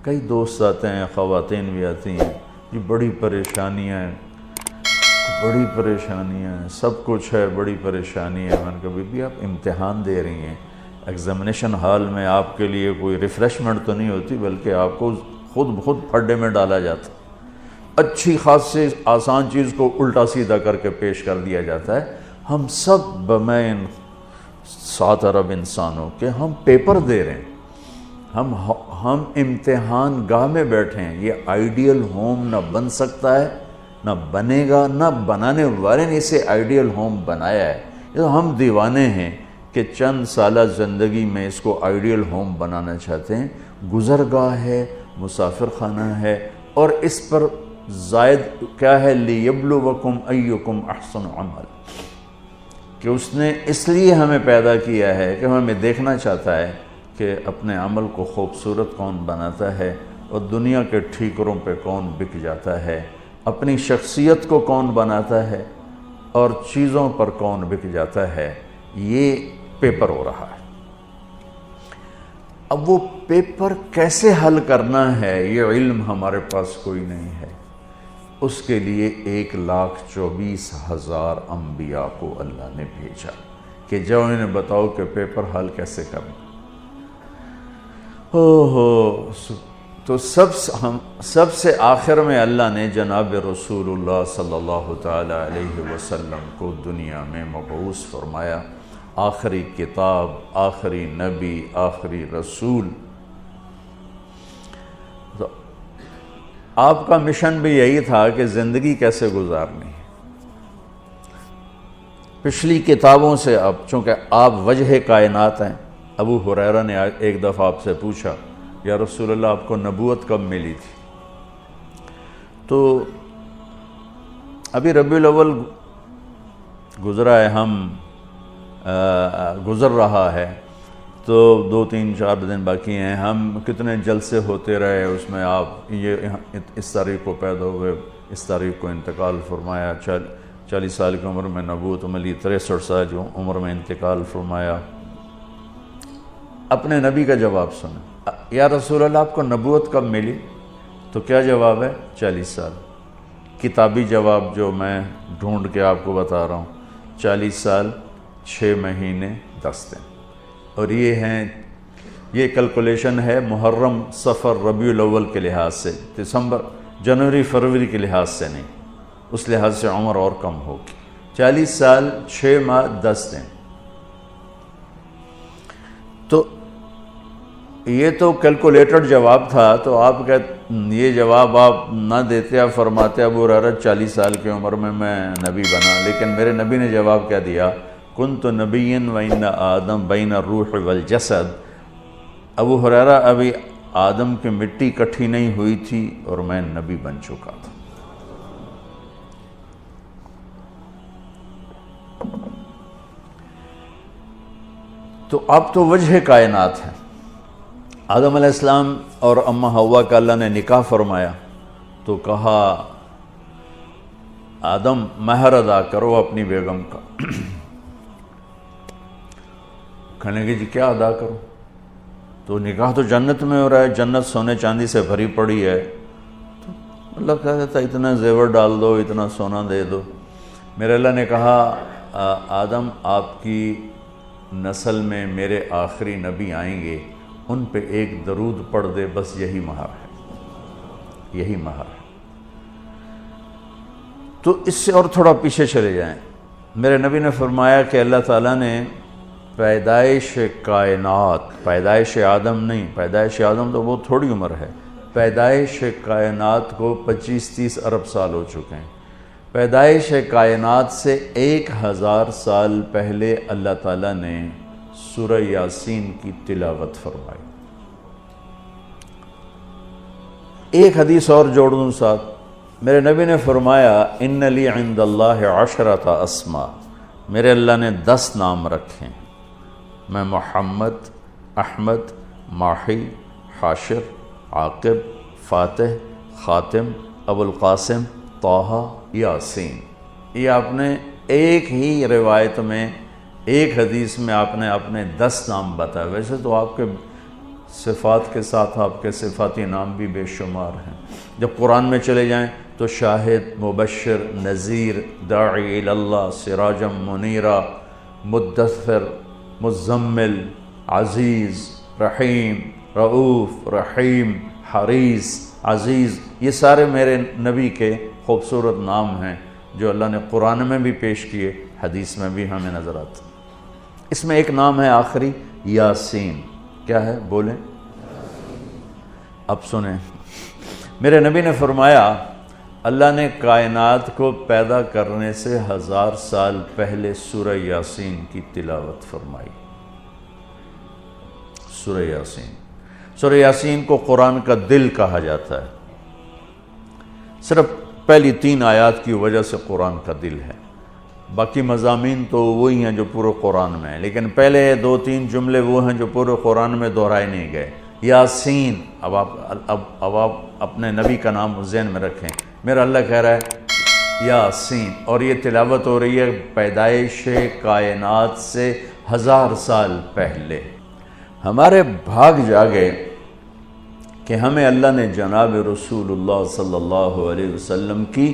کئی دوست آتے ہیں، خواتین بھی آتی ہیں، یہ بڑی پریشانیاں ہیں، سب کچھ ہے، بڑی پریشانی ہے۔ میں نے کہا بی بی آپ امتحان دے رہی ہیں، ایگزامینیشن ہال میں آپ کے لیے کوئی ریفریشمنٹ تو نہیں ہوتی، بلکہ آپ کو خود بخود پھڈے میں ڈالا جاتا ہے، اچھی خاصی آسان چیز کو الٹا سیدھا کر کے پیش کر دیا جاتا ہے۔ ہم سب بمین 7 ارب انسانوں کے ہم پیپر دے رہے ہیں، ہم امتحان گاہ میں بیٹھے ہیں۔ یہ آئیڈیل ہوم نہ بن سکتا ہے، نہ بنے گا، نہ بنانے والے نے اسے آئیڈیل ہوم بنایا ہے۔ یہ ہم دیوانے ہیں کہ چند سالہ زندگی میں اس کو آئیڈیل ہوم بنانا چاہتے ہیں۔ گزرگاہ ہے، مسافر خانہ ہے، اور اس پر زائد کیا ہے، لِيَبْلُوَكُمْ أَيُّكُمْ أَحْسَنُ عَمَلًا، کہ اس نے اس لیے ہمیں پیدا کیا ہے کہ ہمیں دیکھنا چاہتا ہے کہ اپنے عمل کو خوبصورت کون بناتا ہے اور دنیا کے ٹھیکروں پہ کون بک جاتا ہے، اپنی شخصیت کو کون بناتا ہے اور چیزوں پر کون بک جاتا ہے۔ یہ پیپر ہو رہا ہے۔ اب وہ پیپر کیسے حل کرنا ہے، یہ علم ہمارے پاس کوئی نہیں ہے۔ اس کے لیے 1,24,000 انبیاء کو اللہ نے بھیجا کہ جاؤ انہیں بتاؤ کہ پیپر حل کیسے کرنا۔ تو سب سے آخر میں اللہ نے جناب رسول اللہ صلی اللہ تعالی علیہ وسلم کو دنیا میں مبعوث فرمایا، آخری کتاب، آخری نبی، آخری رسول۔ تو آپ کا مشن بھی یہی تھا کہ زندگی کیسے گزارنی ہے۔ پچھلی کتابوں سے اب چونکہ آپ وجہ کائنات ہیں، ابو ہریرہ نے ایک دفعہ آپ سے پوچھا یا رسول اللہ آپ کو نبوت کب ملی تھی؟ تو ابھی ربیع الاول گزرا ہے، گزر رہا ہے، تو 2-3-4 دن باقی ہیں۔ ہم کتنے جلسے ہوتے رہے، اس میں آپ یہ اس تاریخ کو پیدا ہوئے، اس تاریخ کو انتقال فرمایا، 40 سال کی عمر میں نبوت ملی، 63 سال جو عمر میں انتقال فرمایا۔ اپنے نبی کا جواب سنیں، یا رسول اللہ آپ کو نبوت کب ملی؟ تو کیا جواب ہے؟ 40 سال۔ کتابی جواب جو میں ڈھونڈ کے آپ کو بتا رہا ہوں، 40 سال 6 مہینے 10 دن۔ اور یہ کیلکولیشن ہے محرم، صفر، ربیع الاول کے لحاظ سے، دسمبر، جنوری، فروری کے لحاظ سے نہیں، اس لحاظ سے عمر اور کم ہوگی۔ 40 سال 6 ماہ 10 دن۔ تو یہ تو کیلکولیٹڈ جواب تھا، تو آپ یہ جواب آپ نہ دیتے، آپ فرماتے ابو ہریرہ 40 سال کی عمر میں نبی بنا، لیکن میرے نبی نے جواب کیا دیا؟ کنت نبیا وان آدم بین الروح والجسد۔ ابو ہریرہ ابھی آدم کی مٹی کٹھی نہیں ہوئی تھی اور میں نبی بن چکا تھا۔ تو اب تو وجہ کائنات ہے۔ آدم علیہ السلام اور اماں حوا کا اللہ نے نکاح فرمایا، تو کہا آدم مہر ادا کرو اپنی بیگم کا۔ کہنے کہ جی کیا ادا کرو؟ تو نکاح تو جنت میں ہو رہا ہے، جنت سونے چاندی سے بھری پڑی ہے، تو اللہ کہتا تھا اتنا زیور ڈال دو، اتنا سونا دے دو۔ میرے اللہ نے کہا آدم آپ کی نسل میں میرے آخری نبی آئیں گے، ان پہ ایک درود پڑھ دے، بس یہی مہر ہے، یہی مہر ہے۔ تو اس سے اور تھوڑا پیچھے چلے جائیں، میرے نبی نے فرمایا کہ اللہ تعالیٰ نے پیدائش کائنات، پیدائش آدم نہیں، پیدائش آدم تو بہت تھوڑی عمر ہے، پیدائش کائنات کو 25-30 ارب سال ہو چکے ہیں۔ پیدائش کائنات سے 1000 سال پہلے اللہ تعالیٰ نے سورہ یاسین کی تلاوت فرمائی۔ ایک حدیث اور جوڑ دوں ساتھ، میرے نبی نے فرمایا ان لی عند اللہ 10 اسماء، میرے اللہ نے 10 نام رکھے، میں محمد، احمد، ماحی، حاشر، عاقب، فاتح، خاتم، ابو القاسم، طٰہٰ، یاسین۔ یہ آپ نے ایک ہی روایت میں، ایک حدیث میں آپ نے اپنے 10 نام بتائے۔ ویسے تو آپ کے صفات کے ساتھ آپ کے صفاتی نام بھی بے شمار ہیں۔ جب قرآن میں چلے جائیں تو شاہد، مبشر، نذیر، داعی اللہ، سراجا منیرا، مدثر، مزمل، عزیز، رحیم، رؤوف، رحیم، حریص، عزیز، یہ سارے میرے نبی کے خوبصورت نام ہیں جو اللہ نے قرآن میں بھی پیش کیے، حدیث میں بھی ہمیں نظر آتے۔ اس میں ایک نام ہے آخری، یاسین۔ کیا ہے؟ بولیں۔ اب سنیں، میرے نبی نے فرمایا اللہ نے کائنات کو پیدا کرنے سے 1000 سال پہلے سورہ یاسین کی تلاوت فرمائی۔ سورہ یاسین، سورہ یاسین کو قرآن کا دل کہا جاتا ہے، صرف پہلی 3 آیات کی وجہ سے قرآن کا دل ہے، باقی مضامین تو وہی ہیں جو پورے قرآن میں ہیں، لیکن پہلے 2-3 جملے وہ ہیں جو پورے قرآن میں دہرائے نہیں گئے۔ یاسین، اب آپ اپنے نبی کا نام ذہن میں رکھیں، میرا اللہ کہہ رہا ہے یاسین، اور یہ تلاوت ہو رہی ہے پیدائش کائنات سے 1000 سال پہلے۔ ہمارے بھاگ جاگے کہ ہمیں اللہ نے جناب رسول اللہ صلی اللہ علیہ وسلم کی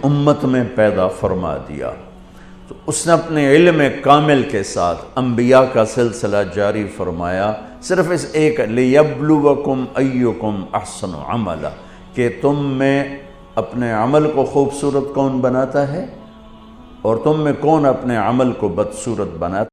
امت میں پیدا فرما دیا، تو اس نے اپنے علم کامل کے ساتھ انبیاء کا سلسلہ جاری فرمایا، صرف اس ایک لِيَبْلُوَكُمْ أَيُّكُمْ أَحْسَنُ عَمَلًا، کہ تم میں اپنے عمل کو خوبصورت کون بناتا ہے اور تم میں کون اپنے عمل کو بدصورت بناتا ہے۔